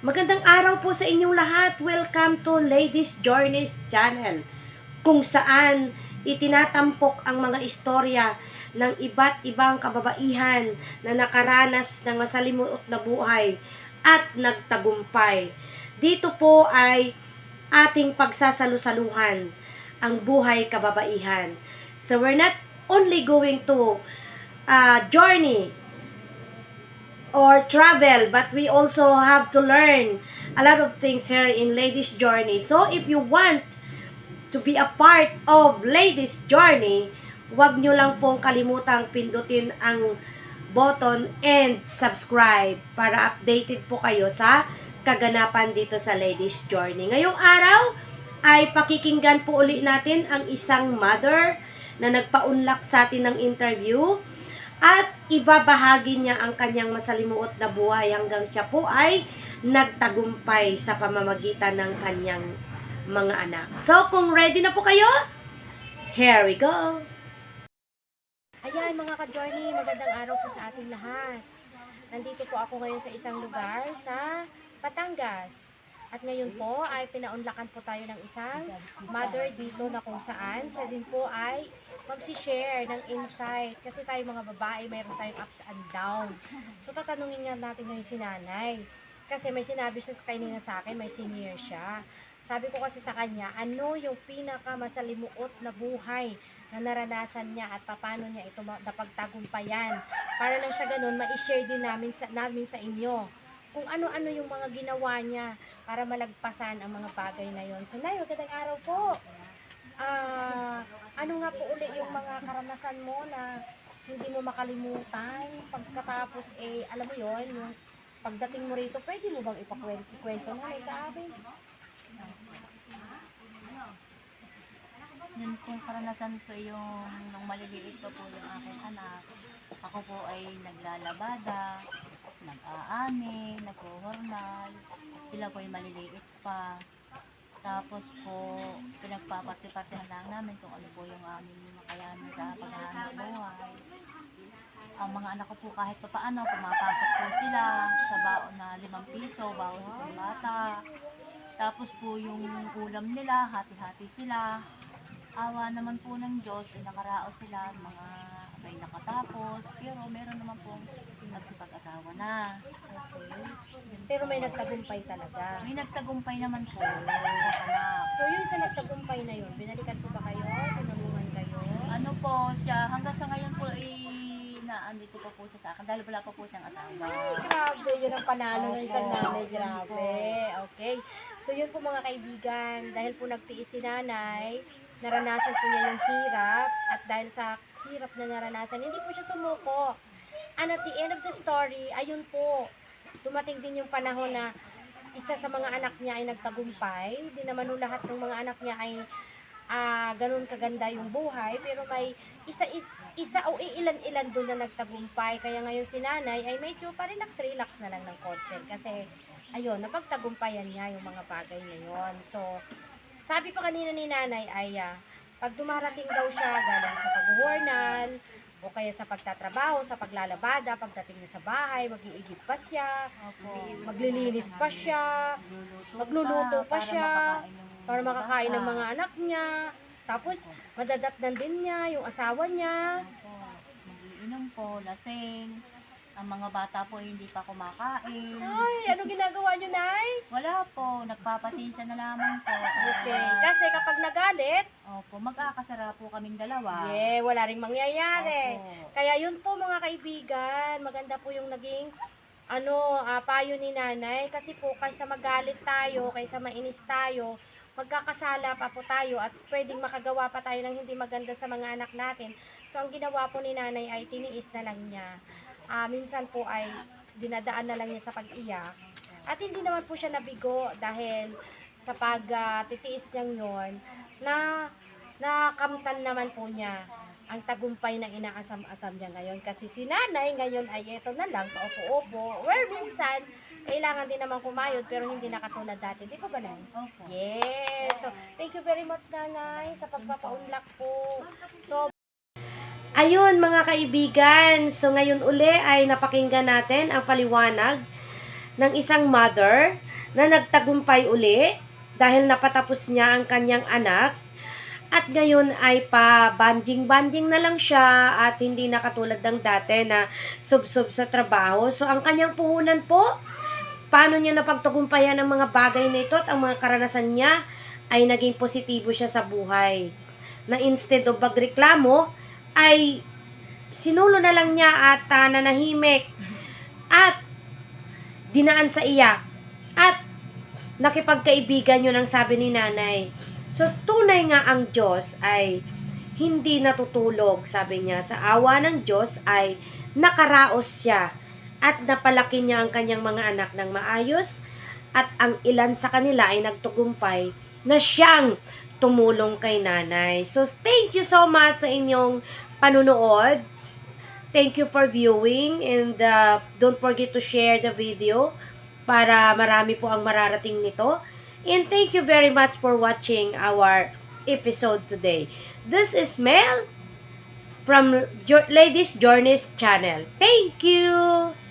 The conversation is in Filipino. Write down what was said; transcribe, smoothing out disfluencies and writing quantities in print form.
Magandang araw po sa inyong lahat. Welcome to Ladies Journeys Channel, kung saan itinatampok ang mga istorya ng iba't ibang kababaihan na nakaranas ng masalimuot na buhay at nagtagumpay. Dito po ay ating pagsasalusaluhan ang buhay kababaihan. So we're not only going to journey or travel, but we also have to learn a lot of things here in Ladies Journey. So if you want to be a part of Ladies Journey, huwag nyo lang pong kalimutang pindutin ang button and subscribe para updated po kayo sa kaganapan dito sa Ladies Journey. Ngayong araw ay pakikinggan po uli natin ang isang mother na nagpaunlak sa atin ng interview at ibabahagi niya ang kanyang masalimuot na buhay hanggang siya po ay nagtagumpay sa pamamagitan ng kanyang mga anak. So, kung ready na po kayo, here we go! Ayan mga ka-journey, magandang araw po sa ating lahat. Nandito po ako ngayon sa isang lugar sa Batangas. At ngayon po ay pinaunlakan po tayo ng isang mother dito na kung saan siya din po ay mag-share ng insight. Kasi tayo mga babae, mayroon tayong ups and down. So tatanungin nga natin ngayon si nanay. Kasi may sinabi siya kanina sa akin, may senior siya. Sabi ko kasi sa kanya, ano yung pinakamasalimuot na buhay na naranasan niya at paano niya ito napagtagumpayan. Para lang sa ganun, ma-share din namin sa inyo kung ano-ano yung mga ginawa niya para malagpasan ang mga bagay na yon. So, Nay, magandang araw po. Ano nga po uli yung mga karanasan mo na hindi mo makalimutan pagkatapos, alam mo yon, yung pagdating mo rito, pwede mo bang ipakwento na sa amin? Yun pong karanasan ko yung nung maliliit ko po yung aking anak. Ako po ay naglalabada, nag-aani, naghuhornal. Sila po ay maliliit pa. Tapos po, pinagpapati-patihan lang namin kung ano po yung aming makayanin sa paghahanap buhay. Ang mga anak ko po kahit pa paano, pumapasok po sila sa baon na 5 piso, baon sa bata. Tapos po yung ulam nila, hati-hati sila. Awa naman po ng Diyos, nakaraos sila, mga may nakatapos, pero meron naman pong nagsipag-asawa na. Okay. Pero may nagtagumpay talaga. May nagtagumpay naman po, anak. So, yun sa nagtagumpay na yun, binalikan po ba kayo? Tinulungan kayo? Ano po siya, hanggang sa ngayon po naandito pa po siya sa akin, dahil wala pa po siyang asawa. Ay, grabe. Yun ang panalo ng isang Opo. nanay. Grabe. Okay. So, yun po mga kaibigan. Dahil po nagtiis si nanay, naranasan po niya yung hirap. At dahil sa hirap na naranasan, hindi po siya sumuko. And at the end of the story, ayun po, dumating din yung panahon na isa sa mga anak niya ay nagtagumpay. Di naman lahat ng mga anak niya ay ganun kaganda yung buhay. Pero may isa o ilan-ilan doon na nagtagumpay. Kaya ngayon si nanay ay medyo pa-relax na lang ng konti. Kasi, ayun, napagtagumpayan niya yung mga bagay na yun. So, sabi pa kanina ni nanay ay, pag dumarating daw siya galing sa pag-journal, o kaya sa pagtatrabaho, sa paglalabada, pagdating niya sa bahay, mag-iigib pa siya, maglilinis pa siya, magluluto pa siya, para makakain ng mga anak niya. Tapos, madadatnan din niya yung asawa niya. Magiinom po, lasing. Ang mga bata po hindi pa kumakain. Ay, ano ginagawa niyo, Nay? Wala po, nagpapatinsya na lamang po. Okay, kasi kapag nagalit, Opo, mag-aakasara po kaming dalawa. wala ring mangyayari. Opo. Kaya yun po mga kaibigan, maganda po yung naging payo ni nanay. Kasi po, kaysa magalit tayo, kaysa mainis tayo, magkakasala pa po tayo at pwedeng makagawa pa tayo ng hindi maganda sa mga anak natin. So, ang ginawa po ni nanay ay tiniis na lang niya. Minsan po ay dinadaan na lang niya sa pag-iyak. At hindi naman po siya nabigo dahil sa pag-titiis niyang yon na nakamtan naman po niya ang tagumpay na inaasam-asam niya ngayon. Kasi si nanay ngayon ay eto na lang, paupo-upo. Where minsan, kailangan din naman kumayod pero hindi na katulad dati. Di ba ba, Nay? Opo. Yes. So, thank you very much, Nanay, sa pagpapaunlak po. So, ayun mga kaibigan, so ngayon uli ay napakinggan natin ang paliwanag ng isang mother na nagtagumpay uli dahil napatapos niya ang kanyang anak at ngayon ay pa-banding-banding na lang siya at hindi na katulad ng dati na sub-sub sa trabaho. So, ang kanyang puhunan po, paano niya napagtagumpayan ang mga bagay na ito at ang mga karanasan niya ay naging positibo siya sa buhay. Na instead of magreklamo, ay sinulo na lang niya at nanahimik at dinaan sa iyak at nakipagkaibigan yun ang sabi ni nanay. So, tunay nga ang Diyos ay hindi natutulog. Sabi niya, sa awa ng Diyos ay nakaraos siya at napalaki niya ang kanyang mga anak ng maayos at ang ilan sa kanila ay nagtugumpay na siyang tumulong kay nanay. So, thank you so much sa inyong panunood. Thank you for viewing and don't forget to share the video para marami po ang mararating nito. And thank you very much for watching our episode today. This is Mel from Ladies Journeys channel. Thank you!